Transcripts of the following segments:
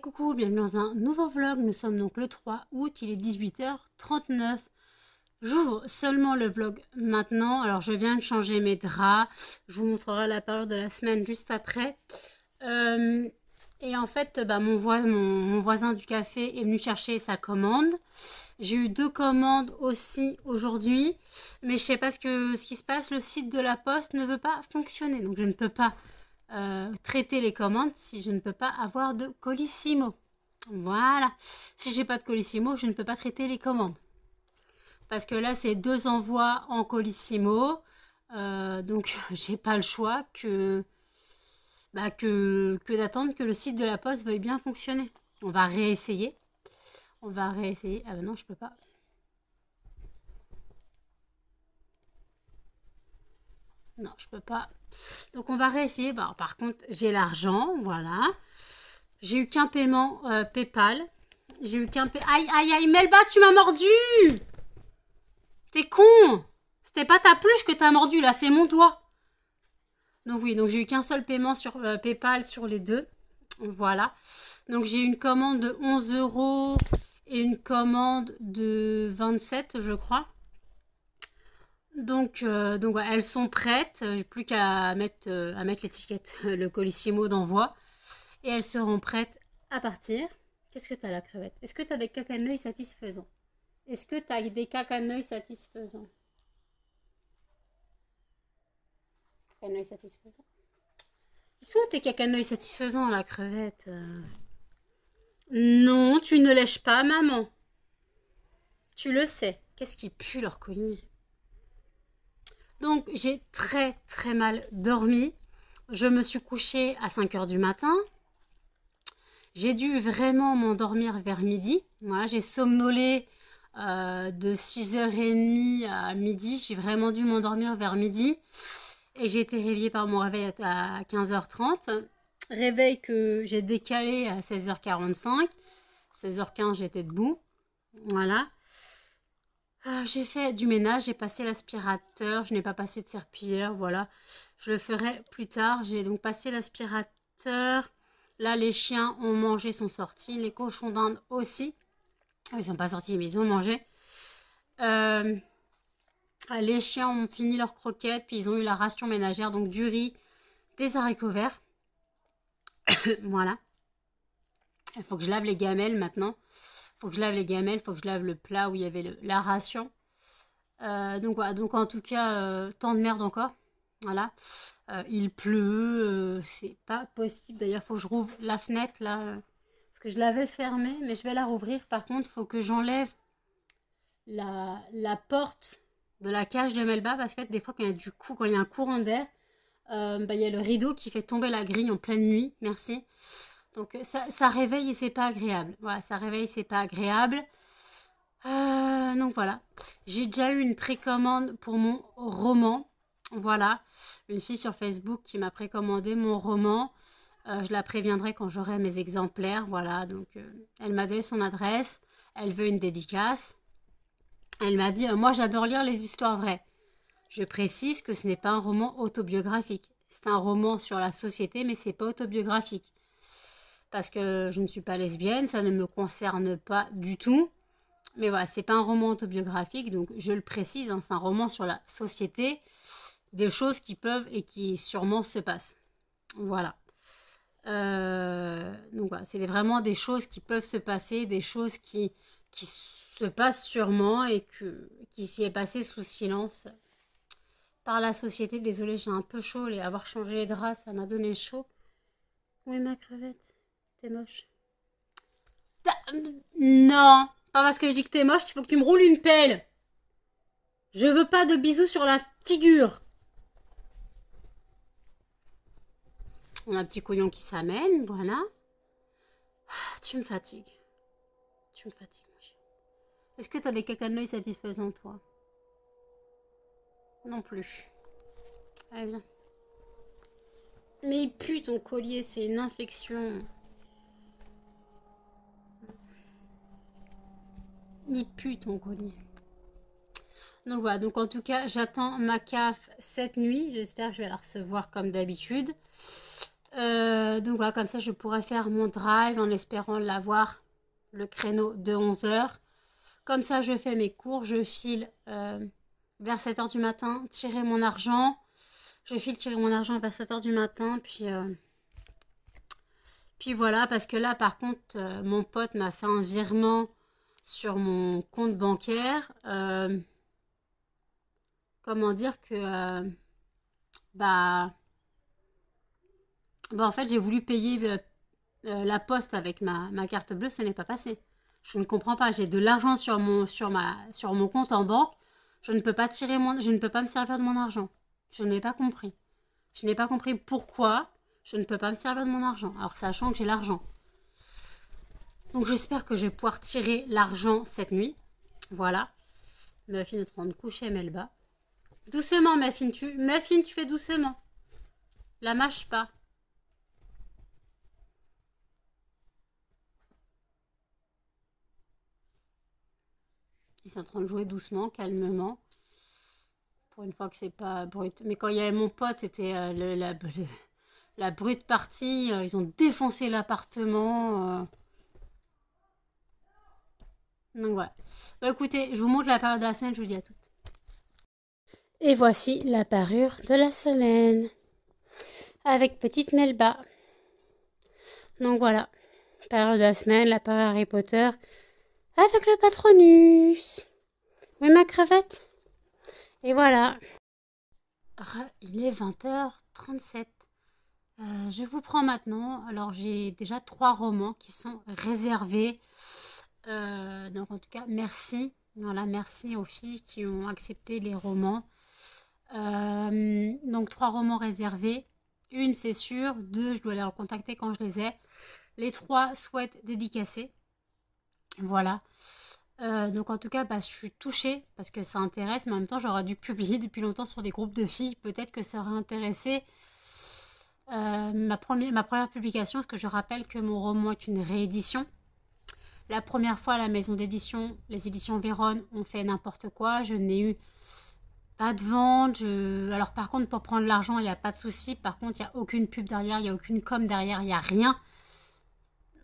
coucou, bienvenue dans un nouveau vlog. Nous sommes donc le 3 août, il est 18h39. J'ouvre seulement le vlog maintenant. Alors je viens de changer mes draps. Je vous montrerai la période de la semaine juste après. Et en fait, mon voisin du café est venu chercher sa commande. J'ai eu 2 commandes aussi aujourd'hui. Mais je sais pas ce qui se passe. Le site de la poste ne veut pas fonctionner. Donc je ne peux pas traiter les commandes si je ne peux pas avoir de Colissimo. Voilà. Si j'ai pas de Colissimo, je ne peux pas traiter les commandes. Parce que là, c'est 2 envois en Colissimo. Donc, j'ai pas le choix que d'attendre que le site de la poste veuille bien fonctionner. On va réessayer. On va réessayer. Ah ben non, je peux pas. Non, je peux pas. Donc, on va réessayer. Bon, par contre, j'ai l'argent. Voilà. J'ai eu qu'un paiement PayPal. J'ai eu qu'un paiement... Aïe, aïe, aïe, Melba, tu m'as mordu! T'es con! C'était pas ta pluche que t'as mordu, là, c'est mon doigt. Donc oui, donc j'ai eu qu'un seul paiement sur PayPal sur les 2. Voilà. Donc j'ai une commande de 11 € et une commande de 27, je crois. Donc ouais, elles sont prêtes. J'ai plus qu'à mettre l'étiquette, le Colissimo d'envoi. Et elles seront prêtes à partir. Qu'est-ce que t'as la crevette? Est-ce que t'as des cacaneuils satisfaisants? Est-ce que t'as des cacaneuils satisfaisants? Cacaneuils satisfaisants. Ils sont où tes cacaneuils satisfaisants, la crevette? Non, tu ne lèches pas, maman. Tu le sais. Qu'est-ce qui pue leur colis? Donc, j'ai très très mal dormi. Je me suis couchée à 5 h du matin. J'ai dû vraiment m'endormir vers midi. Voilà, j'ai somnolé de 6h30 à midi. J'ai vraiment dû m'endormir vers midi. Et j'ai été réveillée par mon réveil à 15h30. Réveil que j'ai décalé à 16h45. 16h15, j'étais debout. Voilà. J'ai fait du ménage, j'ai passé l'aspirateur. Je n'ai pas passé de serpillière, voilà. Je le ferai plus tard. J'ai donc passé l'aspirateur. Là, les chiens ont mangé, sont sortis. Les cochons d'Inde aussi. Ils ne sont pas sortis, mais ils ont mangé. Les chiens ont fini leurs croquettes, puis ils ont eu la ration ménagère, donc du riz, des haricots verts. Voilà. Il faut que je lave les gamelles maintenant. Il faut que je lave les gamelles, il faut que je lave le plat où il y avait la ration. Donc voilà, donc en tout cas, tant de merde encore. Voilà. Il pleut, c'est pas possible. D'ailleurs, il faut que je rouvre la fenêtre là. Parce que je l'avais fermée, mais je vais la rouvrir. Par contre, il faut que j'enlève la porte de la cage de Melba. Parce que des fois, quand il y a un courant d'air, il y a le rideau qui fait tomber la grille en pleine nuit. Merci. Donc ça réveille et c'est pas agréable. Voilà, ça réveille, c'est pas agréable. Donc voilà. J'ai déjà eu une précommande pour mon roman. Voilà. Une fille sur Facebook qui m'a précommandé mon roman. Je la préviendrai quand j'aurai mes exemplaires. Voilà. Donc elle m'a donné son adresse. Elle veut une dédicace. Elle m'a dit moi j'adore lire les histoires vraies. Je précise que ce n'est pas un roman autobiographique. C'est un roman sur la société, mais c'est pas autobiographique. Parce que je ne suis pas lesbienne, ça ne me concerne pas du tout. Mais voilà, c'est pas un roman autobiographique, donc je le précise, hein, c'est un roman sur la société, des choses qui peuvent et qui sûrement se passent. Voilà. Donc voilà, c'est vraiment des choses qui peuvent se passer, des choses qui se passent sûrement et qui s'y est passé sous silence par la société. Désolée, j'ai un peu chaud, et avoir changé les draps, ça m'a donné chaud. Oui, ma crevette, t'es moche. Non, pas parce que je dis que t'es moche, il faut que tu me roules une pelle. Je veux pas de bisous sur la figure. On a un petit couillon qui s'amène, voilà. Tu me fatigues. Tu me fatigues, mon chien. Est-ce que t'as des cacaneuils satisfaisants, toi? Non plus. Allez, viens. Mais il pue ton collier, c'est une infection. Il pue ton collier. Donc voilà, donc en tout cas, j'attends ma CAF cette nuit. J'espère que je vais la recevoir comme d'habitude. Donc voilà, comme ça je pourrais faire mon drive en espérant l'avoir le créneau de 11 heures. Comme ça je fais mes cours, je file vers 7 heures du matin, tirer mon argent. Je file tirer mon argent vers 7 heures du matin, puis voilà, parce que là par contre mon pote m'a fait un virement sur mon compte bancaire. Comment dire que bah, en fait j'ai voulu payer la poste avec ma carte bleue, ce n'est pas passé. Je ne comprends pas, j'ai de l'argent sur mon compte en banque, je ne peux pas je ne peux pas me servir de mon argent. Je n'ai pas compris. Je n'ai pas compris pourquoi je ne peux pas me servir de mon argent, alors sachant que j'ai l'argent. Donc j'espère que je vais pouvoir tirer l'argent cette nuit. Voilà. Muffin est en train de coucher Melba. Doucement Muffin, tu fais doucement. La mâche pas. Ils sont en train de jouer doucement, calmement. Pour une fois que c'est pas brut. Mais quand il y avait mon pote, c'était la brute partie. Ils ont défoncé l'appartement. Donc voilà. Bah, écoutez, je vous montre la parure de la semaine, je vous dis à toutes. Et voici la parure de la semaine. Avec petite Melba. Donc voilà. Parure de la semaine, la parure Harry Potter. Avec le Patronus. Oui, ma crevette. Et voilà. Il est 20h37. Je vous prends maintenant. Alors, j'ai déjà 3 romans qui sont réservés. Donc, en tout cas, merci. Voilà, merci aux filles qui ont accepté les romans. Donc, 3 romans réservés. Une, c'est sûr. 2, je dois les recontacter quand je les ai. Les 3 souhaitent dédicacer. Voilà. Donc en tout cas, je suis touchée parce que ça intéresse, mais en même temps, j'aurais dû publier depuis longtemps sur des groupes de filles. Peut-être que ça aurait intéressé ma première publication, parce que je rappelle que mon roman est une réédition. La première fois, la maison d'édition, les éditions Véronne, ont fait n'importe quoi. Je n'ai eu pas de vente. Alors par contre, pour prendre l'argent, il n'y a pas de souci. Par contre, il n'y a aucune pub derrière, il n'y a aucune com derrière, il n'y a rien.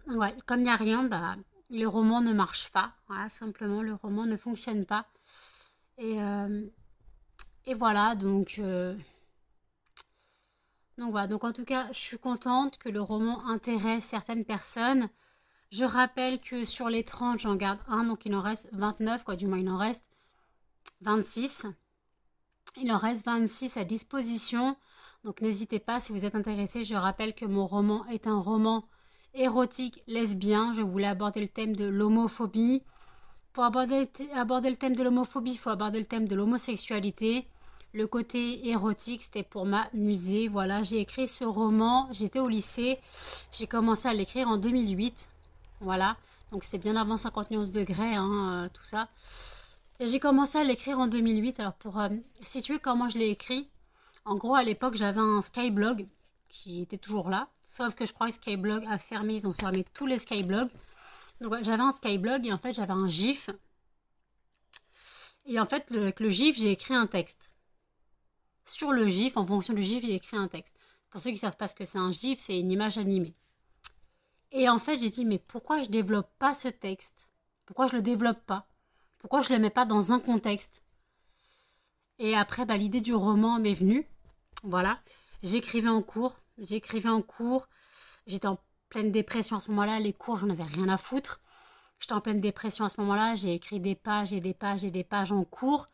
Ouais, comme il n'y a rien, le roman ne marche pas. Voilà, simplement, le roman ne fonctionne pas. Et voilà, donc voilà. Donc en tout cas, je suis contente que le roman intéresse certaines personnes. Je rappelle que sur les 30, j'en garde un, donc il en reste 29, quoi, du moins il en reste 26. Il en reste 26 à disposition. Donc n'hésitez pas si vous êtes intéressé. Je rappelle que mon roman est un roman érotique lesbien. Je voulais aborder le thème de l'homophobie. Pour aborder le thème de l'homophobie, il faut aborder le thème de l'homosexualité. Le côté érotique, c'était pour m'amuser. Voilà, j'ai écrit ce roman, j'étais au lycée. J'ai commencé à l'écrire en 2008. Voilà, donc c'est bien avant 51 degrés, hein, tout ça. Et j'ai commencé à l'écrire en 2008. Alors pour situer comment je l'ai écrit, en gros à l'époque j'avais un Skyblog qui était toujours là. Sauf que je crois que Skyblog a fermé, ils ont fermé tous les Skyblogs. Donc ouais, j'avais un Skyblog et en fait j'avais un GIF. Et en fait avec le GIF j'ai écrit un texte. Sur le GIF, en fonction du GIF, j'ai écrit un texte. Pour ceux qui ne savent pas ce que c'est un GIF, c'est une image animée. Et en fait j'ai dit mais pourquoi je développe pas ce texte? Pourquoi je le développe pas? Pourquoi je le mets pas dans un contexte? Et après l'idée du roman m'est venue. Voilà. J'écrivais en cours. J'étais en pleine dépression à ce moment-là. Les cours, j'en avais rien à foutre. J'étais en pleine dépression à ce moment-là. J'ai écrit des pages et des pages et des pages en cours.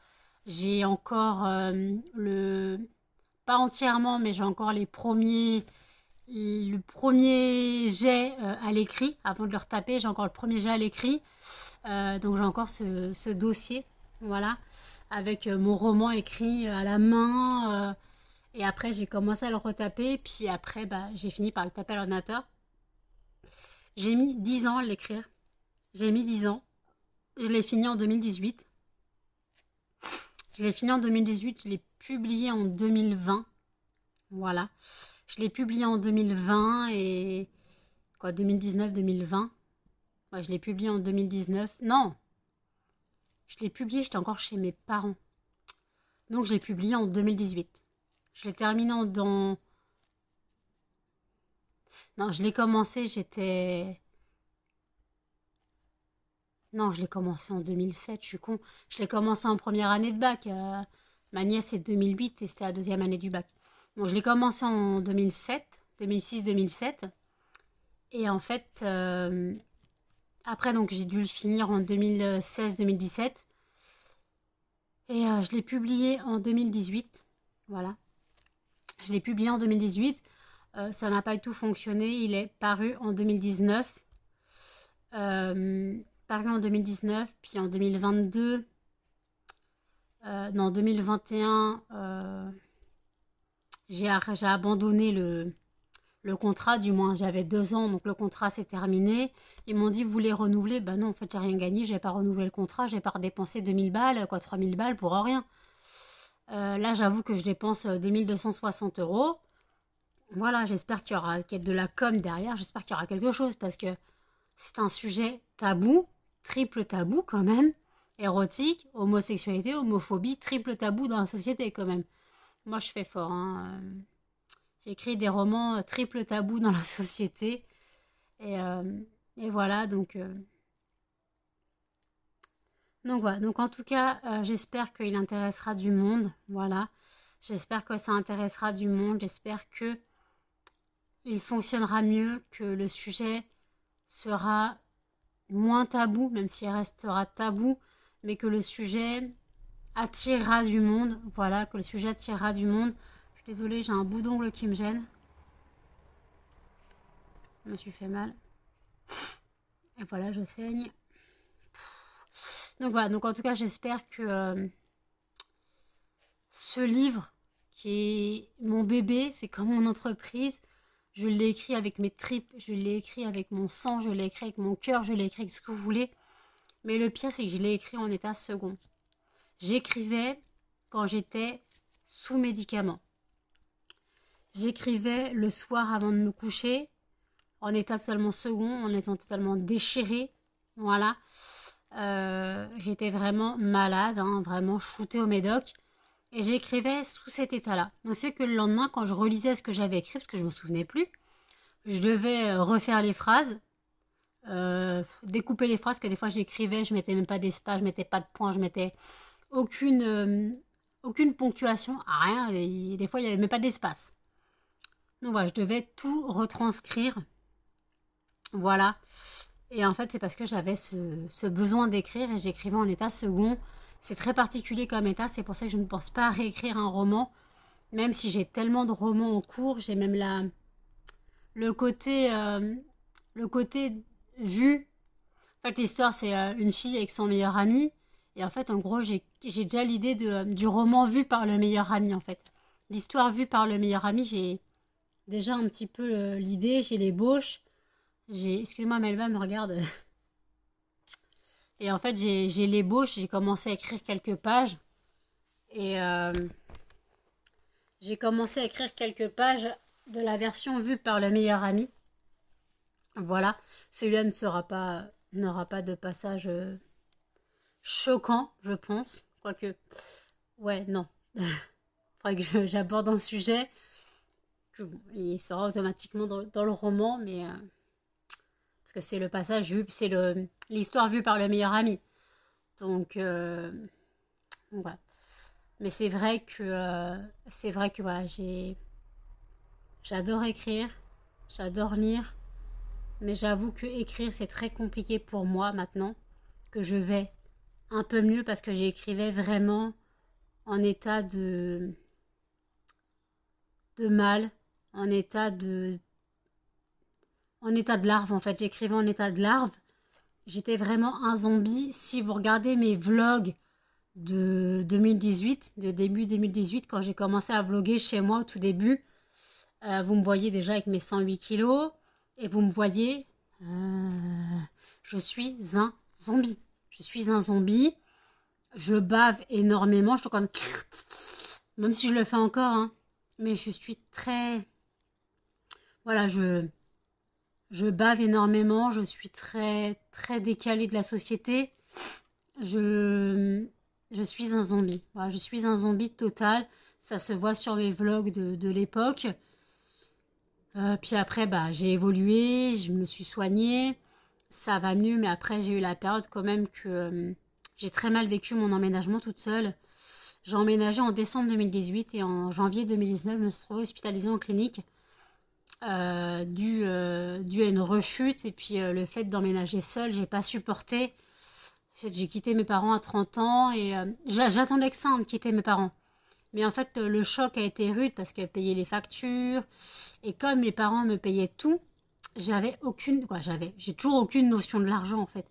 J'ai encore pas entièrement, mais j'ai encore le premier jet à l'écrit. Avant de le retaper, j'ai encore le premier jet à l'écrit. Donc j'ai encore ce dossier. Voilà. Avec mon roman écrit à la main. Et après, j'ai commencé à le retaper. Puis après, j'ai fini par le taper à l'ordinateur. J'ai mis 10 ans à l'écrire. J'ai mis 10 ans. Je l'ai fini en 2018. Je l'ai publié en 2020. Voilà. Je l'ai publié en 2020 et... Quoi, 2019-2020. Ouais, je l'ai publié en 2019. Non. Je l'ai publié, j'étais encore chez mes parents. Donc, je l'ai publié en 2018. Je l'ai terminé Non, je l'ai commencé, j'étais... Non, je l'ai commencé en 2007, je suis con. Je l'ai commencé en première année de bac. Ma nièce est 2008 et c'était la deuxième année du bac. Bon, je l'ai commencé en 2007, 2006-2007. Et en fait, après, donc j'ai dû le finir en 2016-2017. Et je l'ai publié en 2018. Voilà. Je l'ai publié en 2018. Ça n'a pas du tout fonctionné. Il est paru en 2019. Paru en 2019, puis en 2022. Non, 2021, j'ai abandonné le contrat, du moins j'avais 2 ans, donc le contrat s'est terminé. Ils m'ont dit, vous voulez renouveler? Ben non, en fait, j'ai rien gagné, j'ai pas renouvelé le contrat, j'ai pas redépensé 2000 balles, quoi, 3000 balles pour rien. Là, j'avoue que je dépense 2260 €. Voilà, j'espère qu'il y a de la com derrière, j'espère qu'il y aura quelque chose, parce que c'est un sujet tabou, triple tabou quand même. Érotique, homosexualité, homophobie, triple tabou dans la société quand même. Moi, je fais fort, hein. J'ai écrit des romans triple tabou dans la société. Et, euh, et voilà, donc voilà. Donc en tout cas, j'espère qu'il intéressera du monde. Voilà. J'espère que ça intéressera du monde. J'espère que il fonctionnera mieux, que le sujet sera moins tabou, même s'il restera tabou, mais que le sujet attirera du monde. Voilà, que le sujet attirera du monde. Je suis désolée, j'ai un bout d'ongle qui me gêne. Je me suis fait mal. Et voilà, je saigne. Donc voilà, donc en tout cas, j'espère que ce livre, qui est mon bébé, c'est comme mon entreprise, je l'ai écrit avec mes tripes, je l'ai écrit avec mon sang, je l'ai écrit avec mon cœur, je l'ai écrit avec ce que vous voulez. Mais le pire, c'est que je l'ai écrit en état second. J'écrivais quand j'étais sous médicaments. J'écrivais le soir avant de me coucher, en état seulement second, en étant totalement déchirée. Voilà. J'étais vraiment malade, hein, vraiment shootée au médoc. Et j'écrivais sous cet état-là. Donc c'est que le lendemain, quand je relisais ce que j'avais écrit, parce que je ne me souvenais plus, je devais refaire les phrases, découper les phrases, que des fois j'écrivais, je mettais même pas d'espace, je mettais pas de points, je mettais aucune ponctuation, rien. Et des fois, il n'y avait même pas d'espace. Donc voilà, je devais tout retranscrire. Voilà. Et en fait, c'est parce que j'avais ce besoin d'écrire et j'écrivais en état second. C'est très particulier comme état, c'est pour ça que je ne pense pas réécrire un roman. Même si j'ai tellement de romans en cours, j'ai même le côté, le côté vu. En fait, l'histoire, c'est une fille avec son meilleur ami. Et en fait, en gros, j'ai déjà l'idée du roman vu par le meilleur ami, en fait. L'histoire vue par le meilleur ami, j'ai déjà un petit peu l'idée, j'ai l'ébauche. Excuse-moi, Melba me regarde. Et en fait, j'ai l'ébauche, j'ai commencé à écrire quelques pages. Et j'ai commencé à écrire quelques pages de la version vue par le meilleur ami. Voilà. Celui-là n'aura pas de passage choquant, je pense. Quoique, ouais, non. Faudrait que j'aborde un sujet que bon, il sera automatiquement dans le roman, mais parce que c'est le passage vu, c'est l'histoire vue par le meilleur ami. Donc voilà. Mais c'est vrai que voilà, j'adore écrire, j'adore lire, mais j'avoue que écrire c'est très compliqué pour moi maintenant, que je vais un peu mieux parce que j'écrivais vraiment en état de mal, en état de larve en fait. J'écrivais en état de larve. J'étais vraiment un zombie. Si vous regardez mes vlogs de 2018, de début 2018, quand j'ai commencé à vlogger chez moi au tout début, vous me voyez déjà avec mes 108 kilos et vous me voyez, je suis un zombie. Je suis un zombie. Je bave énormément. Je suis comme... Même si je le fais encore, hein. Mais je suis très... Voilà, je bave énormément. Je suis très, très décalée de la société. Je suis un zombie. Voilà, je suis un zombie total. Ça se voit sur mes vlogs de l'époque. Puis après, bah, j'ai évolué, je me suis soignée, ça va mieux, mais après j'ai eu la période quand même que j'ai très mal vécu mon emménagement toute seule. J'ai emménagé en décembre 2018 et en janvier 2019, je me suis retrouvée hospitalisée en clinique dû à une rechute et puis le fait d'emménager seule, j'ai pas supporté. En fait, j'ai quitté mes parents à 30 ans et j'attendais que ça, hein, de quitter mes parents. Mais en fait, le choc a été rude parce que payer les factures et comme mes parents me payaient tout, j'ai toujours aucune notion de l'argent en fait.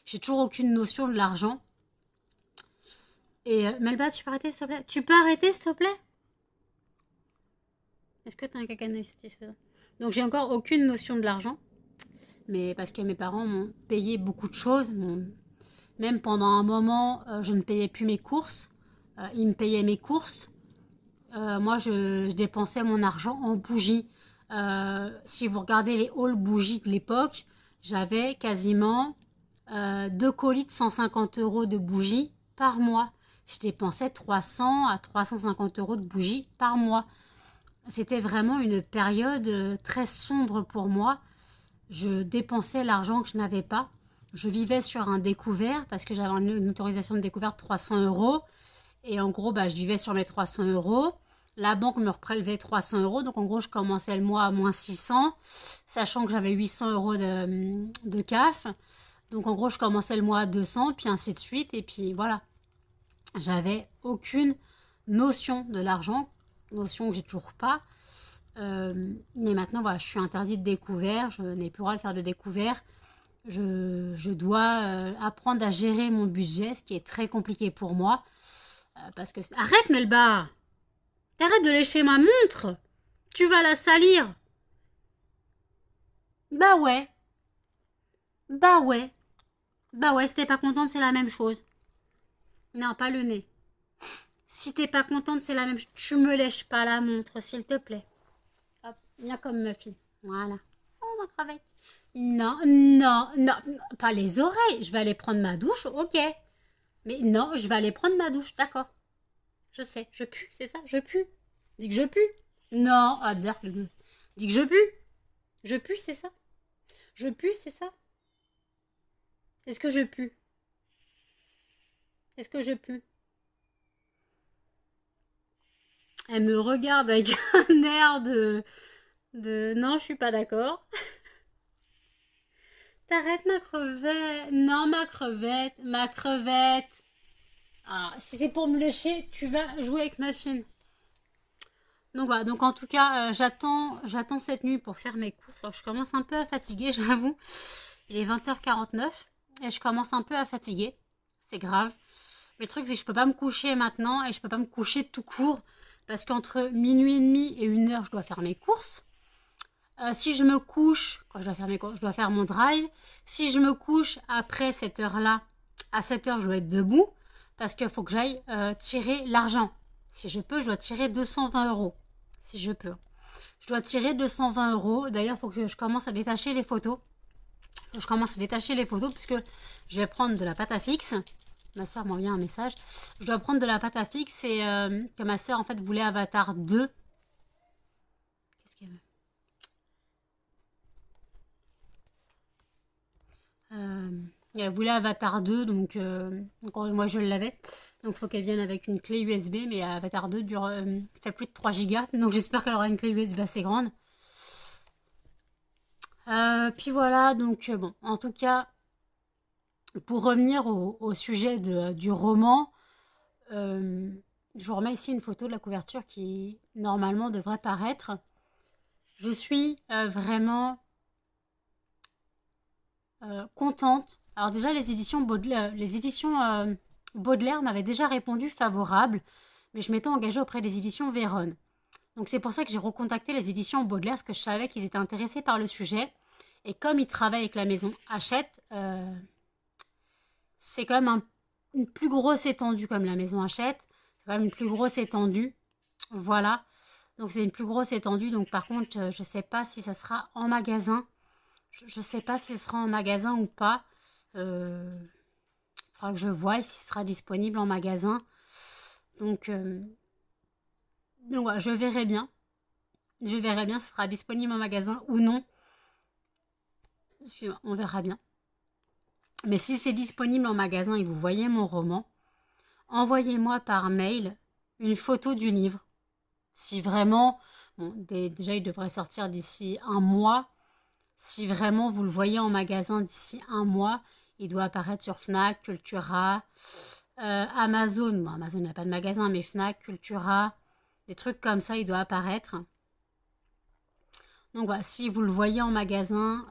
J'ai toujours aucune notion de l'argent. Et Melba, tu peux arrêter s'il te plaît? Tu peux arrêter s'il te plaît? Est-ce que tu as un caca satisfaisant? Donc j'ai encore aucune notion de l'argent, mais parce que mes parents m'ont payé beaucoup de choses. Même pendant un moment, je ne payais plus mes courses. Ils me payaient mes courses. Moi, je dépensais mon argent en bougies. Si vous regardez les hauls bougies de l'époque, j'avais quasiment 2 colis de 150 € de bougies par mois. Je dépensais 300 à 350 € de bougies par mois. C'était vraiment une période très sombre pour moi. Je dépensais l'argent que je n'avais pas. Je vivais sur un découvert parce que j'avais une autorisation de découvert de 300 €. Et en gros, bah, je vivais sur mes 300 €. La banque me prélevait 300 €. Donc en gros, je commençais le mois à moins 600, sachant que j'avais 800 € de CAF. Donc en gros, je commençais le mois à 200, puis ainsi de suite. Et puis voilà, j'avais aucune notion de l'argent, notion que j'ai toujours pas. Mais maintenant, voilà, je suis interdite de découvert, je n'ai plus le droit de faire de découvert. Je dois apprendre à gérer mon budget, ce qui est très compliqué pour moi. Parce que... Arrête, Melba! T'arrêtes de lécher ma montre! Tu vas la salir! Bah ouais. Bah ouais. Bah ouais, si t'es pas contente, c'est la même chose. Non, pas le nez. Si t'es pas contente, c'est la même chose. Tu me lèches pas la montre, s'il te plaît. Hop, viens comme Muffy. Voilà. Oh, ma crevette. Non, non, non, pas les oreilles. Je vais aller prendre ma douche, ok. Mais non, je vais aller prendre ma douche, d'accord. Je sais, je pue, c'est ça, je pue. Dis que je pue. Non, dis que je pue. Je pue, c'est ça. Je pue, c'est ça. Est-ce que je pue? Est-ce que je pue? Elle me regarde avec un air de... Non, je suis pas d'accord. T'arrêtes ma crevette. Non, ma crevette. Ma crevette. Ah, si c'est pour me lécher, tu vas jouer avec ma fille. Donc voilà, donc en tout cas, j'attends cette nuit pour faire mes courses. Alors, je commence un peu à fatiguer, j'avoue. Il est 20h49 et je commence un peu à fatiguer. C'est grave. Mais le truc, c'est que je peux pas me coucher maintenant et je peux pas me coucher tout court parce qu'entre minuit et demi et 1h, je dois faire mes courses. Si je me couche, quand je dois faire mes courses, je dois faire mon drive. Si je me couche après cette heure-là, à 7h, je dois être debout parce qu'il faut que j'aille tirer l'argent. Si je peux, je dois tirer 220 €. Si je peux. Je dois tirer 220 €. D'ailleurs, il faut que je commence à détacher les photos. Je commence à détacher les photos puisque je vais prendre de la pâte à fixe. Ma soeur m'envoie un message. Je dois prendre de la pâte à fixe et que ma soeur en fait voulait Avatar 2. Qu'est-ce qu'elle veut? Elle voulait Avatar 2, donc moi je l'avais. Donc il faut qu'elle vienne avec une clé USB, mais Avatar 2 fait plus de 3 Go, donc j'espère qu'elle aura une clé USB assez grande. Puis voilà, donc bon, en tout cas, pour revenir au sujet du roman, je vous remets ici une photo de la couverture qui normalement devrait paraître. Je suis vraiment contente. Alors déjà, les éditions Baudelaire m'avaient déjà répondu favorable, mais je m'étais engagée auprès des éditions Vérone. Donc c'est pour ça que j'ai recontacté les éditions Baudelaire, parce que je savais qu'ils étaient intéressés par le sujet. Et comme ils travaillent avec la maison Hachette, c'est quand même une plus grosse étendue comme la maison Hachette. C'est quand même une plus grosse étendue. Voilà. Donc c'est une plus grosse étendue. Donc par contre, je ne sais pas si ça sera en magasin. Je ne sais pas si ce sera en magasin ou pas. Il faudra que je voie si ce sera disponible en magasin. Donc voilà, je verrai bien. Je verrai bien si ce sera disponible en magasin ou non. Excusez-moi, on verra bien. Mais si c'est disponible en magasin et vous voyez mon roman, envoyez-moi par mail une photo du livre. Si vraiment, bon, déjà il devrait sortir d'ici un mois. Si vraiment vous le voyez en magasin d'ici un mois, il doit apparaître sur Fnac, Cultura, Amazon. Bon, Amazon n'a pas de magasin, mais Fnac, Cultura, des trucs comme ça, il doit apparaître. Donc voilà, si vous le voyez en magasin,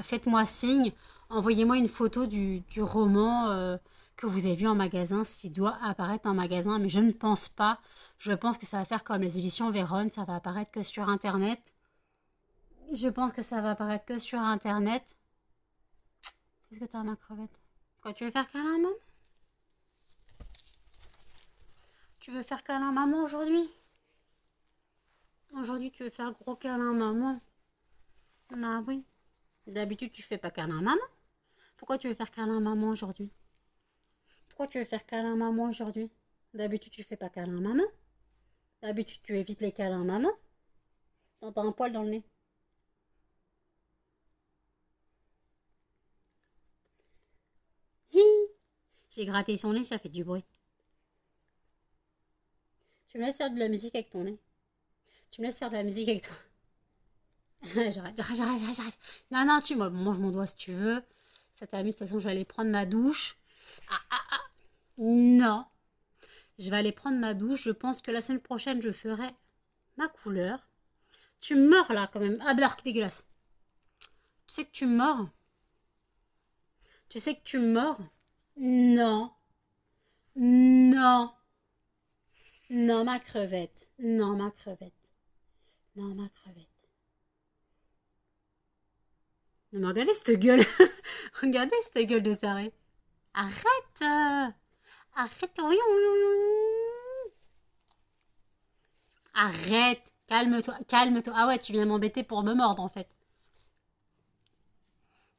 faites-moi signe. Envoyez-moi une photo du roman que vous avez vu en magasin, s'il doit apparaître en magasin. Mais je ne pense pas. Je pense que ça va faire comme les éditions Vérone, ça va apparaître que sur Internet. Je pense que ça va apparaître que sur Internet. Qu'est-ce que t'as, ma crevette? Quoi, tu veux faire câlin à maman? Tu veux faire câlin à maman aujourd'hui? Aujourd'hui, tu veux faire gros câlin à maman? Ah oui. D'habitude, tu fais pas câlin à maman. Pourquoi tu veux faire câlin à maman aujourd'hui? Pourquoi tu veux faire câlin à maman aujourd'hui? D'habitude, tu fais pas câlin à maman. D'habitude, tu évites les câlins à maman. T'as un poil dans le nez. Hi. J'ai gratté son nez, ça fait du bruit. Tu me laisses faire de la musique avec ton nez. Tu me laisses faire de la musique avec toi. J'arrête. Non, non, tu manges mon doigt si tu veux. Ça t'amuse, de toute façon, je vais aller prendre ma douche. Ah. Non. Je vais aller prendre ma douche. Je pense que la semaine prochaine, je ferai ma couleur. Tu meurs là quand même. Ah, barque dégueulasse. Tu sais que tu mords? Tu sais que tu mords? Non. Non. Non, ma crevette. Non, ma crevette. Non, ma crevette. Non, mais regardez cette gueule. Regardez cette gueule de taré. Arrête. Arrête. Arrête. Calme-toi. Calme-toi. Ah ouais, tu viens m'embêter pour me mordre en fait.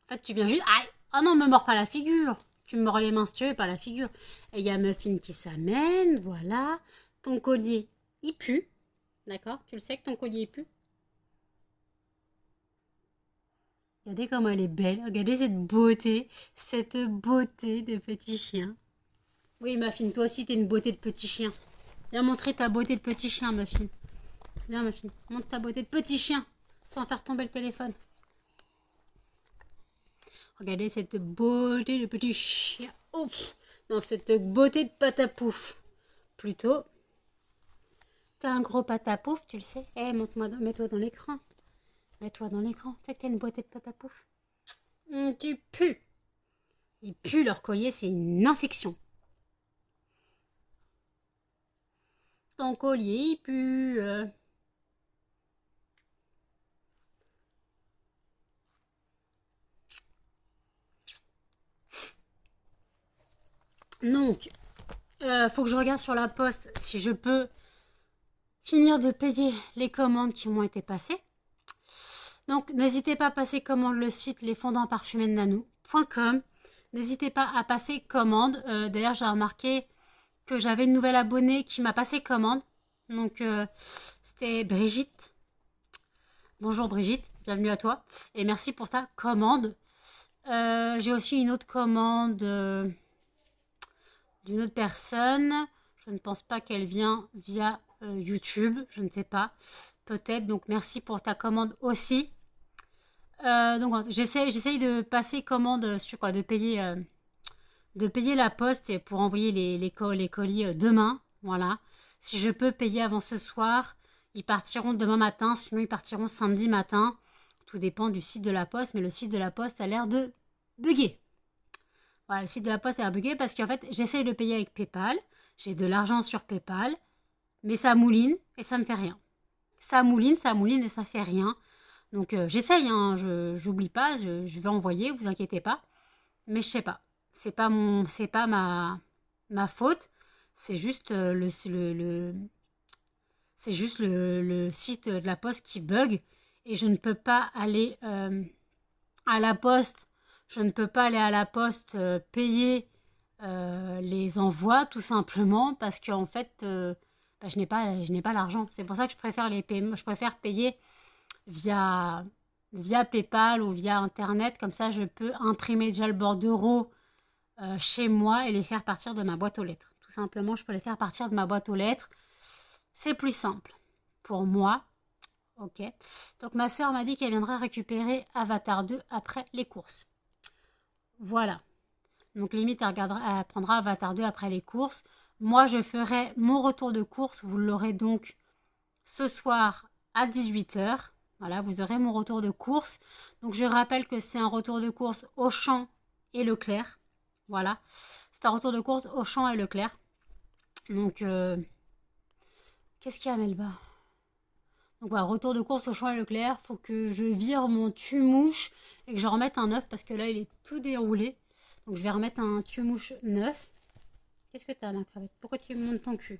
En fait, tu viens juste... Aïe. Oh non, me mords pas la figure. Tu me mords les mains si tu veux, pas la figure. Et il y a Muffin qui s'amène. Voilà. Ton collier, il pue. D'accord? Tu le sais que ton collier il pue? Regardez comment elle est belle. Regardez cette beauté. Cette beauté de petit chien. Oui, Muffin, toi aussi, t'es une beauté de petit chien. Viens montrer ta beauté de petit chien, Muffin. Viens, Muffin. Montre ta beauté de petit chien. Sans faire tomber le téléphone. Regardez cette beauté de petit chien. Oh, non, cette beauté de patapouf. Plutôt. T'as un gros patapouf, tu le sais. Eh, mets-toi dans l'écran. Mets-toi dans l'écran. Tu sais que t'as une beauté de patapouf. Tu pues. Ils puent leur collier, c'est une infection. Ton collier, il pue. Donc, faut que je regarde sur la poste si je peux finir de payer les commandes qui m'ont été passées. Donc, n'hésitez pas à passer commande le site lesfondantparfumésnanou.com. N'hésitez pas à passer commande. D'ailleurs, j'ai remarqué que j'avais une nouvelle abonnée qui m'a passé commande. Donc, c'était Brigitte. Bonjour Brigitte, bienvenue à toi. Et merci pour ta commande. J'ai aussi une autre commande d'une autre personne. Je ne pense pas qu'elle vient via YouTube. Je ne sais pas. Peut-être. Donc, merci pour ta commande aussi. Donc, j'essaye de passer commande sur quoi, de payer la poste et pour envoyer les colis demain. Voilà. Si je peux payer avant ce soir, ils partiront demain matin. Sinon, ils partiront samedi matin. Tout dépend du site de la poste. Mais le site de la poste a l'air de bugger. Voilà, le site de la poste a l'air de bugger parce qu'en fait, j'essaye de payer avec PayPal. J'ai de l'argent sur PayPal. Mais ça mouline et ça me fait rien. Ça mouline et ça fait rien. Donc j'essaye, hein, j'oublie pas, je vais envoyer, vous inquiétez pas. Mais je sais pas. C'est pas ma faute. C'est juste le site de la poste qui bug. Et je ne peux pas aller à la poste. Je ne peux pas aller à la poste payer les envois tout simplement parce qu'en fait bah, je n'ai pas l'argent. C'est pour ça que je préfère je préfère payer via, via PayPal ou via Internet. Comme ça, je peux imprimer déjà le bordereau chez moi et les faire partir de ma boîte aux lettres. Tout simplement, je peux les faire partir de ma boîte aux lettres. C'est plus simple pour moi. Ok. Donc ma soeur m'a dit qu'elle viendra récupérer Avatar 2 après les courses. Voilà. Donc limite, elle prendra Avatar 2 après les courses. Moi, je ferai mon retour de course. Vous l'aurez donc ce soir à 18 h. Voilà, vous aurez mon retour de course. Donc je rappelle que c'est un retour de course Auchan et Leclerc. Voilà. C'est un retour de course Auchan et Leclerc. Donc, qu'est-ce qu'il y a, Melba? Donc voilà, retour de course Auchan et Leclerc. Faut que je vire mon tue-mouche et que je remette un neuf parce que là, il est tout déroulé. Donc je vais remettre un tue-mouche neuf. Qu'est-ce que t'as, ma crevette? Pourquoi tu me montes ton cul?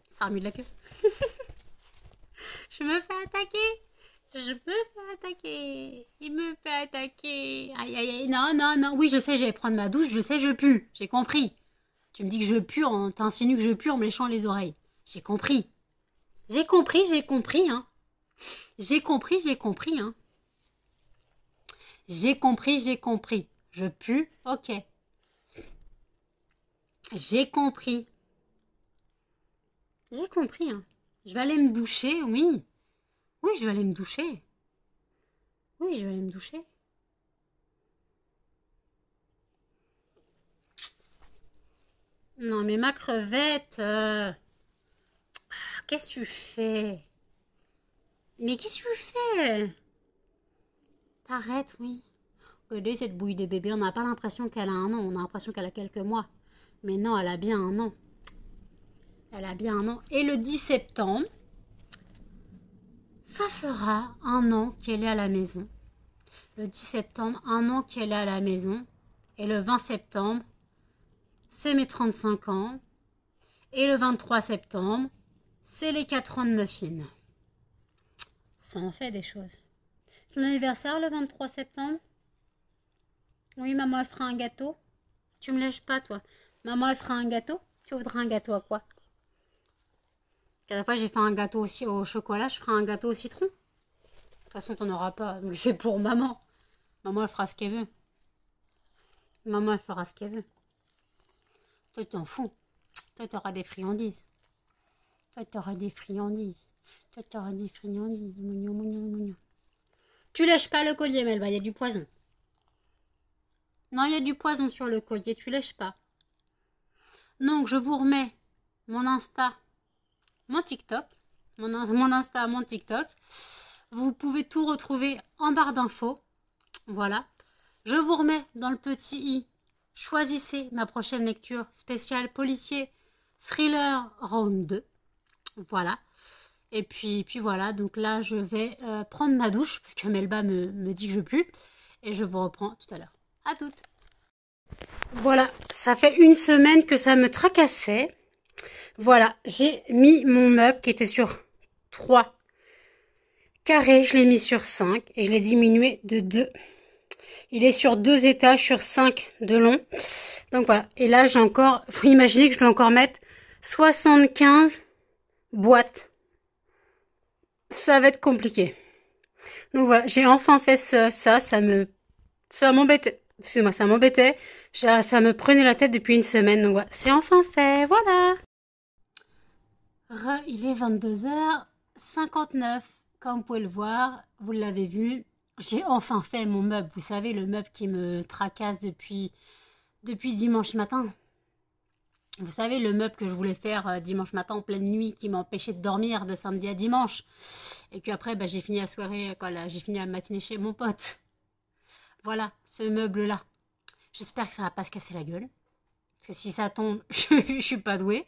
Ça remue de la queue. Je me fais attaquer. Je me fais attaquer. Il me fait attaquer. Aïe, aïe, aïe. Non, non, non. Oui, je sais, je vais prendre ma douche. Je sais, je pue. J'ai compris. Tu me dis que je pue, t'insinues que je pue en me léchant les oreilles. J'ai compris. J'ai compris, hein. J'ai compris, hein. J'ai compris. Je pue, ok. J'ai compris, hein. Je vais aller me doucher, oui. Oui, je vais aller me doucher. Oui, je vais aller me doucher. Non, mais ma crevette... Qu'est-ce que tu fais? Mais qu'est-ce que tu fais? T'arrêtes, oui. Regardez cette bouille de bébé, on n'a pas l'impression qu'elle a un an, on a l'impression qu'elle a quelques mois. Mais non, elle a bien un an. Elle a bien un an. Et le 10 septembre, ça fera un an qu'elle est à la maison. Le 10 septembre, un an qu'elle est à la maison. Et le 20 septembre, c'est mes 35 ans. Et le 23 septembre, c'est les 4 ans de Muffin. Ça en fait des choses. Ton anniversaire le 23 septembre? Oui, maman, elle fera un gâteau. Tu me lèches pas, toi. Maman, elle fera un gâteau. Tu voudrais un gâteau à quoi? La fois, j'ai fait un gâteau aussi au chocolat. Je ferai un gâteau au citron. De toute façon, t'en auras pas. Donc, c'est pour maman. Maman, elle fera ce qu'elle veut. Maman, elle fera ce qu'elle veut. Toi, tu t'en fous. Toi, t'auras des friandises. Toi, t'auras des friandises. Toi, t'auras des friandises. Mignon, mignon, mignon. Tu lèches pas le collier, Melba. Il y a du poison. Non, il y a du poison sur le collier. Tu lèches pas. Donc, je vous remets mon Insta, mon TikTok. Mon Insta, mon TikTok. Vous pouvez tout retrouver en barre d'infos. Voilà. Je vous remets dans le petit i. Choisissez ma prochaine lecture spéciale policier thriller round 2. Voilà. Et puis voilà. Donc là, je vais prendre ma douche parce que Melba me dit que je pue. Et je vous reprends tout à l'heure. À toutes. Voilà. Ça fait une semaine que ça me tracassait. Voilà. J'ai mis mon meuble qui était sur 3 carrés. Je l'ai mis sur 5 et je l'ai diminué de 2. Il est sur 2 étages, sur 5 de long. Donc voilà. Et là, j'ai encore... Faut imaginer que je dois encore mettre 75 boîtes. Ça va être compliqué. Donc voilà. J'ai enfin fait ça. Ça m'embêtait. Excusez-moi, ça m'embêtait. Ça me prenait la tête depuis une semaine. Donc voilà. C'est enfin fait. Voilà. Il est 22h59. Comme vous pouvez le voir, vous l'avez vu. J'ai enfin fait mon meuble, vous savez, le meuble qui me tracasse depuis dimanche matin. Vous savez, le meuble que je voulais faire dimanche matin en pleine nuit, qui m'empêchait de dormir de samedi à dimanche. Et puis après, j'ai fini la soirée, j'ai fini la matinée chez mon pote. Voilà, ce meuble-là. J'espère que ça va pas se casser la gueule. Parce que si ça tombe, je suis pas douée.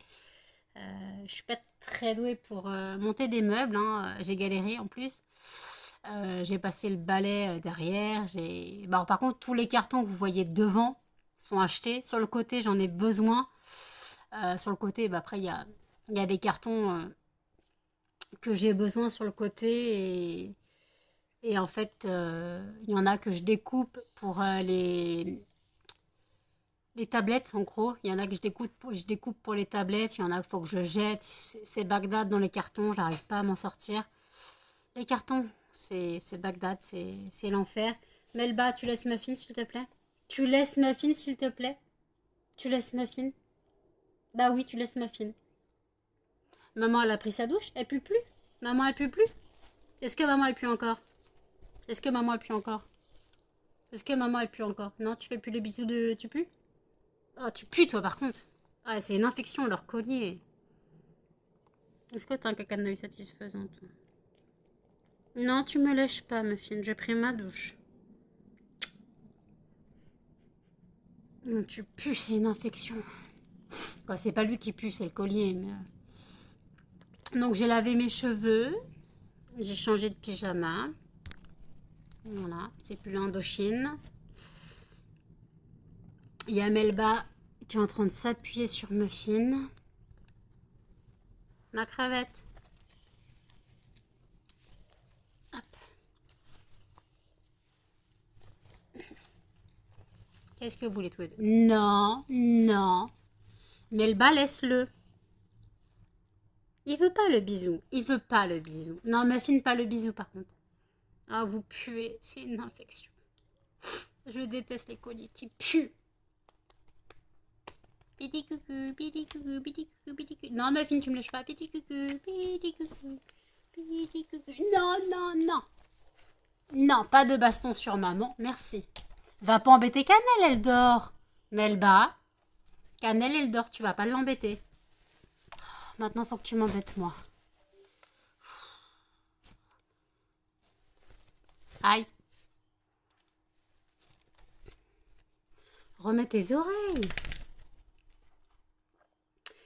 Je suis pas très douée pour monter des meubles, hein. J'ai galéré en plus. J'ai passé le balai derrière. Bon, par contre, tous les cartons que vous voyez devant sont achetés. Sur le côté, j'en ai besoin. Sur le côté, après, il y a des cartons que j'ai besoin sur le côté. Et en fait, il y en a que je découpe pour les tablettes, en gros. Il y en a que je découpe pour les tablettes. Il y en a qu'il faut que je jette. C'est Bagdad dans les cartons. J'arrive pas à m'en sortir. Les cartons, c'est Bagdad. C'est l'enfer. Melba, tu laisses Muffin, s'il te plaît? Tu laisses Muffin, s'il te plaît? Tu laisses Muffin? Bah oui, tu laisses Muffin. Maman, elle a pris sa douche? Elle pue plus? Maman, elle pue plus? Est-ce que maman, elle pue encore? Est-ce que maman, elle pue encore? Est-ce que maman, elle pue encore? Non, tu fais plus les bisous de... Tu pues? Oh, tu pues, toi, par contre. Ah, c'est une infection, leur collier. Est-ce que t'as un caca de neuil satisfaisant, toi? Non, tu me lèches pas, Muffin. J'ai pris ma douche. Non, tu pues, c'est une infection. Quoi, c'est pas lui qui pue, c'est le collier. Mais... Donc, j'ai lavé mes cheveux. J'ai changé de pyjama. Voilà, c'est plus l'Indochine. Il y a Melba qui est en train de s'appuyer sur Muffin. Ma crevette. Hop. Qu'est-ce que vous voulez tous les deux? Non, non. Melba, laisse-le. Il veut pas le bisou. Il veut pas le bisou. Non, Muffin, pas le bisou par contre. Ah, vous puez. C'est une infection. Je déteste les colliers qui puent. Petit coucou, petit coucou, petit coucou, petit coucou. Non, Muffin, tu me lèches pas. Petit coucou, petit coucou, petit coucou. Non, non, non. Non, pas de baston sur maman. Merci. Va pas embêter Cannelle, elle dort. Melba. Cannelle, elle dort. Tu vas pas l'embêter. Maintenant, faut que tu m'embêtes, moi. Aïe. Remets tes oreilles.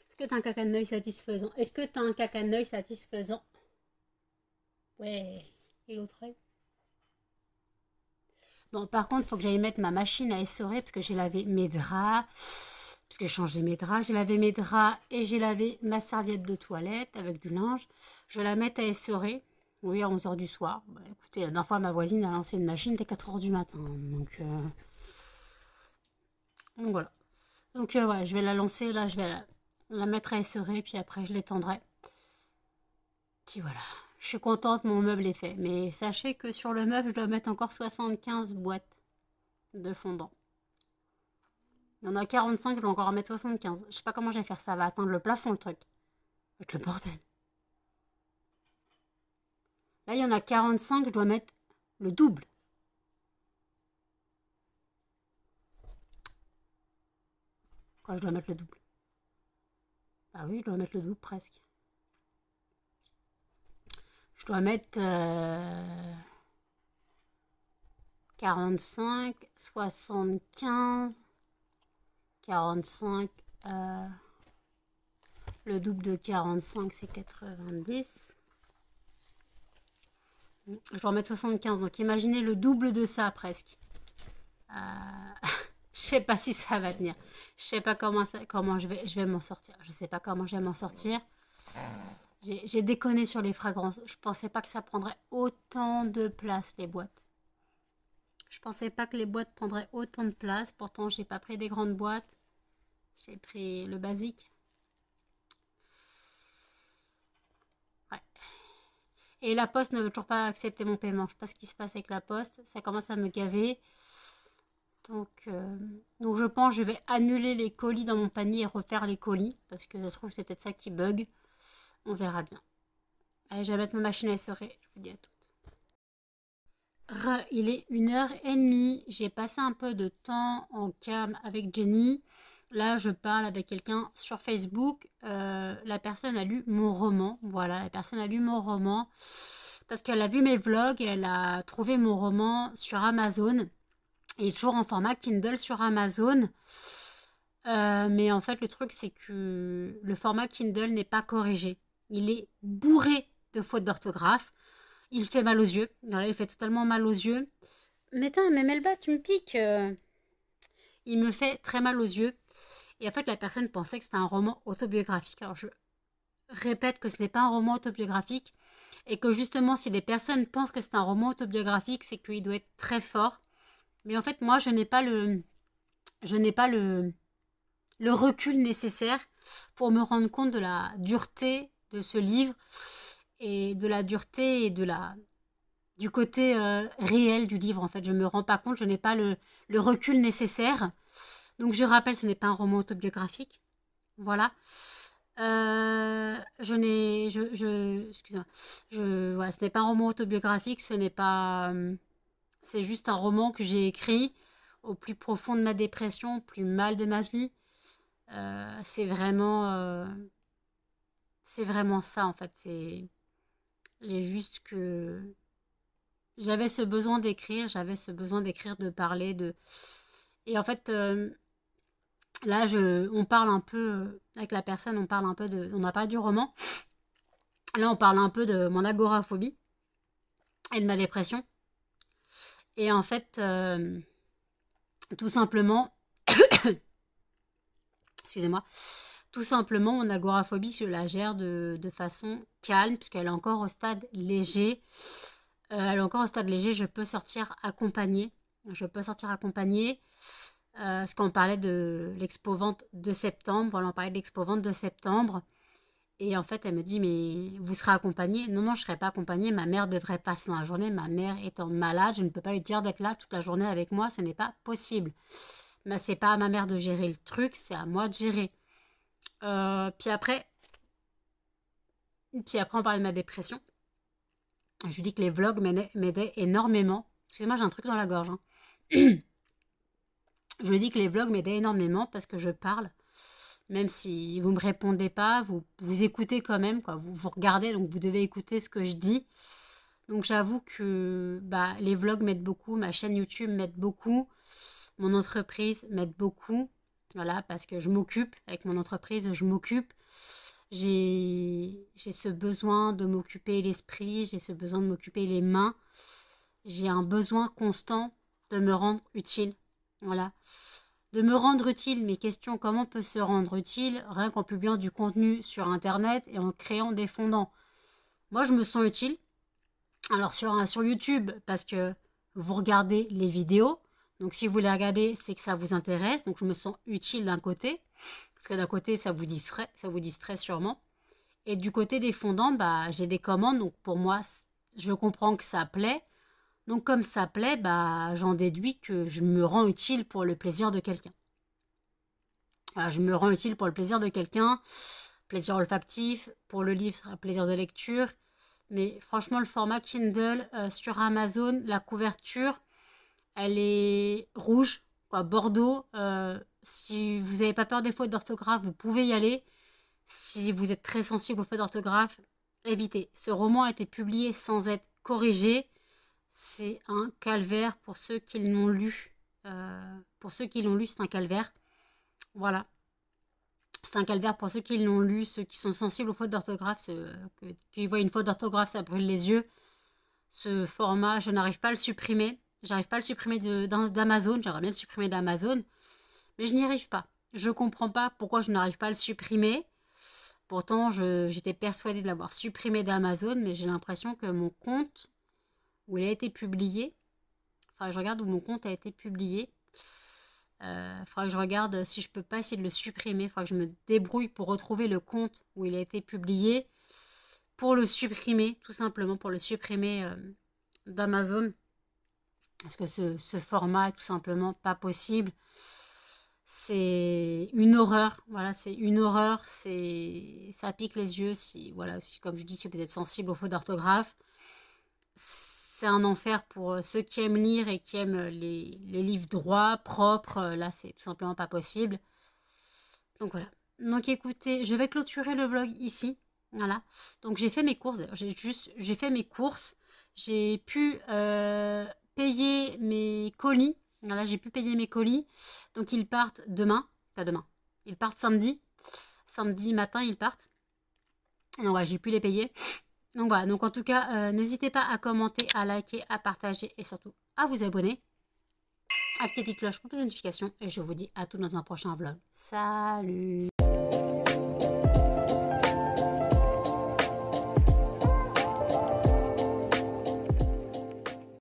Est-ce que t'as un caca de neuil satisfaisant? Est-ce que t'as un caca de neuil satisfaisant? Ouais. Et l'autre œil? Bon, par contre, il faut que j'aille mettre ma machine à essorer parce que j'ai lavé mes draps. Parce que j'ai changé mes draps. J'ai lavé mes draps et j'ai lavé ma serviette de toilette avec du linge. Je vais la mettre à essorer. Oui, à 11 h du soir. Bah, écoutez, la dernière fois, ma voisine a lancé une machine dès 4 h du matin. Donc voilà. Donc ouais, je vais la lancer. Là, je vais la mettre à essorer. Puis après, je l'étendrai. Puis voilà. Je suis contente, mon meuble est fait. Mais sachez que sur le meuble, je dois mettre encore 75 boîtes de fondant. Il y en a 45, je dois encore en mettre 75. Je sais pas comment je vais faire, ça va atteindre le plafond le truc. Avec le bordel. Là, il y en a 45, je dois mettre le double. Quoi, je dois mettre le double? Ah oui, je dois mettre le double presque. Je dois mettre 45, 75, 45. Le double de 45, c'est 90. Je dois en mettre 75. Donc imaginez le double de ça presque. Je sais pas si ça va tenir. Je sais pas comment je vais m'en sortir. Je sais pas comment je vais m'en sortir. J'ai déconné sur les fragrances. Je pensais pas que ça prendrait autant de place, les boîtes. Je pensais pas que les boîtes prendraient autant de place. Pourtant, j'ai pas pris des grandes boîtes. J'ai pris le basique. Ouais. Et la poste ne veut toujours pas accepter mon paiement. Je sais pas ce qui se passe avec la poste. Ça commence à me gaver. Donc je pense que je vais annuler les colis dans mon panier et refaire les colis. Parce que ça se trouve, c'est peut-être ça qui bug. On verra bien. Allez, je vais mettre ma machine à essorer. Je vous dis à toutes. Il est 1 h 30. J'ai passé un peu de temps en cam avec Jenny. Là, je parle avec quelqu'un sur Facebook. La personne a lu mon roman. Voilà, la personne a lu mon roman. Parce qu'elle a vu mes vlogs et elle a trouvé mon roman sur Amazon. Il est toujours en format Kindle sur Amazon. Mais en fait, le truc, c'est que le format Kindle n'est pas corrigé. Il est bourré de fautes d'orthographe. Il fait mal aux yeux. Voilà, il fait totalement mal aux yeux. Mais Melba, tu me piques. Il me fait très mal aux yeux. Et en fait, la personne pensait que c'était un roman autobiographique. Alors, je répète que ce n'est pas un roman autobiographique. Et que justement, si les personnes pensent que c'est un roman autobiographique, c'est qu'il doit être très fort. Mais en fait, moi, je n'ai pas le recul nécessaire pour me rendre compte de la dureté de ce livre et de la dureté et du côté réel du livre. En fait, je ne me rends pas compte, je n'ai pas le recul nécessaire. Donc, je rappelle, ce n'est pas un roman autobiographique. Voilà. Excusez-moi. Ouais, ce n'est pas un roman autobiographique, ce n'est pas... c'est juste un roman que j'ai écrit au plus profond de ma dépression, au plus mal de ma vie. C'est vraiment ça, en fait. J'ai juste que... J'avais ce besoin d'écrire, de parler, de... Et en fait... là, on parle un peu, avec la personne, on parle un peu de... On n'a pas du roman. Là, on parle un peu de mon agoraphobie et de ma dépression. Et en fait, tout simplement, excusez-moi, tout simplement, mon agoraphobie, je la gère de façon calme, puisqu'elle est encore au stade léger. Je peux sortir accompagnée. Parce qu'on parlait de l'expo-vente de septembre. Voilà, on parlait de l'expo-vente de septembre. Et en fait, elle me dit, mais vous serez accompagnée? Non, non, je ne serai pas accompagnée. Ma mère devrait passer dans la journée. Ma mère étant malade, je ne peux pas lui dire d'être là toute la journée avec moi. Ce n'est pas possible. Mais c'est pas à ma mère de gérer le truc, c'est à moi de gérer. Puis après, on parlait de ma dépression. Je lui dis que les vlogs m'aidaient énormément. Excusez-moi, j'ai un truc dans la gorge. Hein. Je lui dis que les vlogs m'aidaient énormément parce que je parle. Même si vous ne me répondez pas, vous écoutez quand même, quoi. Vous regardez, donc vous devez écouter ce que je dis. Donc j'avoue que les vlogs m'aident beaucoup, ma chaîne YouTube m'aide beaucoup, mon entreprise m'aide beaucoup. Voilà, parce que je m'occupe, avec mon entreprise, je m'occupe. J'ai ce besoin de m'occuper l'esprit, j'ai ce besoin de m'occuper les mains. J'ai un besoin constant de me rendre utile. Voilà. De me rendre utile, mes questions, comment on peut se rendre utile rien qu'en publiant du contenu sur Internet et en créant des fondants. Moi, je me sens utile. Alors, sur YouTube, parce que vous regardez les vidéos. Donc, si vous les regardez, c'est que ça vous intéresse. Donc, je me sens utile d'un côté. Parce que d'un côté, ça vous distrait sûrement. Et du côté des fondants, j'ai des commandes. Donc, pour moi, je comprends que ça plaît. Donc, comme ça plaît, j'en déduis que je me rends utile pour le plaisir de quelqu'un. Voilà, je me rends utile pour le plaisir de quelqu'un, plaisir olfactif, pour le livre, plaisir de lecture. Mais franchement, le format Kindle sur Amazon, la couverture, elle est rouge, quoi, bordeaux. Si vous n'avez pas peur des fautes d'orthographe, vous pouvez y aller. Si vous êtes très sensible aux fautes d'orthographe, évitez. Ce roman a été publié sans être corrigé. C'est un calvaire pour ceux qui l'ont lu. C'est un calvaire. Voilà. C'est un calvaire pour ceux qui l'ont lu, ceux qui sont sensibles aux fautes d'orthographe, qui voient une faute d'orthographe, ça brûle les yeux. Ce format, je n'arrive pas à le supprimer. J'arrive pas à le supprimer d'Amazon. J'aimerais bien le supprimer d'Amazon. Mais je n'y arrive pas. Je comprends pas pourquoi je n'arrive pas à le supprimer. Pourtant, j'étais persuadée de l'avoir supprimé d'Amazon, mais j'ai l'impression que mon compte, où il a été publié, enfin, je regarde où mon compte a été publié. Faudra que je regarde si je peux pas essayer de le supprimer. Il faudra que je me débrouille pour retrouver le compte où il a été publié. Pour le supprimer, tout simplement, pour le supprimer d'Amazon. Parce que ce format est tout simplement pas possible. C'est une horreur. Voilà, c'est une horreur. Ça pique les yeux. Comme je dis, si vous êtes sensible aux fautes d'orthographe. C'est un enfer pour ceux qui aiment lire et qui aiment les livres droits, propres. Là, c'est tout simplement pas possible. Donc voilà. Donc écoutez, je vais clôturer le vlog ici. Voilà. Donc j'ai fait mes courses. J'ai fait mes courses. J'ai pu payer mes colis. Voilà, j'ai pu payer mes colis. Donc ils partent demain. Pas demain. Ils partent samedi. Samedi matin, ils partent. Donc voilà, j'ai pu les payer. Donc voilà, donc en tout cas, n'hésitez pas à commenter, à liker, à partager et surtout à vous abonner. Activez la petite cloche pour plus de notifications et je vous dis à tous dans un prochain vlog. Salut!